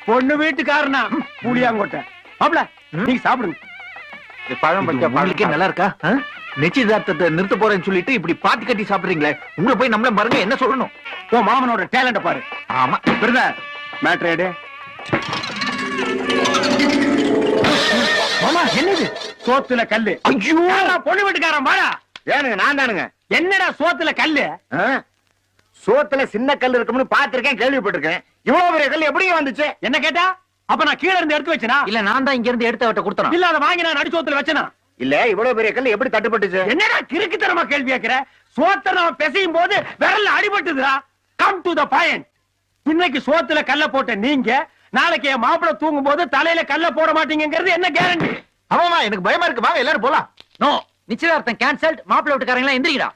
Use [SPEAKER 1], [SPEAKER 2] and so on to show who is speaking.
[SPEAKER 1] பொண்ணு வீட்டுக்காரனா புளியாங்கோட்டை மாப்ள நீங்க சாப்பிடுங்க.
[SPEAKER 2] பழம் பழுக்கே நல்லா இருக்கா? நிச்சயதார்த்தத்தை நிறுத்த போறேன்னு சொல்லிட்டு இப்படி பாத்தி கட்டி சாப்பிடுறீங்களே, உங்களை போய் நம்மள பாருங்க என்ன சொல்லணும்.
[SPEAKER 1] ஓ மாமனோட டேலண்ட பாரு.
[SPEAKER 2] ஆமா
[SPEAKER 1] பிரதர் மேட்ரேடு. மாமா என்னது சோத்துல கல்லு?
[SPEAKER 2] ஐயோ
[SPEAKER 1] பொண்ணு வீட்டுக்காரன் வாடா.
[SPEAKER 3] ஏனுங்க நான் தானுங்க.
[SPEAKER 1] என்னடா சோத்துல கல்லு?
[SPEAKER 3] சோத்துல சின்ன கல் இருக்கும்னு பாத்திருக்கேன், கேள்விப்பட்டிருக்கேன். இவ்வளவு பெரிய கல் எப்படி வந்துச்சு?
[SPEAKER 1] என்ன கேட்டா? அப்ப நான் கீழ இருந்து எடுத்து வச்சனா?
[SPEAKER 2] இல்ல நான் தான் இங்க இருந்து எடுத்து அவட்ட கொடுத்தேன்.
[SPEAKER 1] இல்ல அத வாங்கி நான் நடுச்சோத்துல வச்சனா?
[SPEAKER 3] இல்ல இவ்வளவு பெரிய கல் எப்படி தட்டுப்பட்டுச்சு?
[SPEAKER 1] என்னடா கிறுக்குத்தனமா கேள்வி கேக்குற? சோத்த நான் பிசையும் போது விரல்ல அடிபட்டுதுடா. Come to the point. இன்னைக்கு சோத்துல கல்ல போட்ட நீங்க நாளைக்கு என் மாப்பிளை தூங்கும் போது தலையில கல்ல போட மாட்டீங்கிறது என்ன கேரண்டி?
[SPEAKER 2] ஆமாமா எனக்கு பயமா இருக்கு, வாங்க எல்லாரும் போலாம்.
[SPEAKER 1] நோ
[SPEAKER 2] நிச்சயதார்த்தம் கேன்சல். மாப்பிள்ளை வீட்டுக்காரங்களா எந்திரிக்கடா.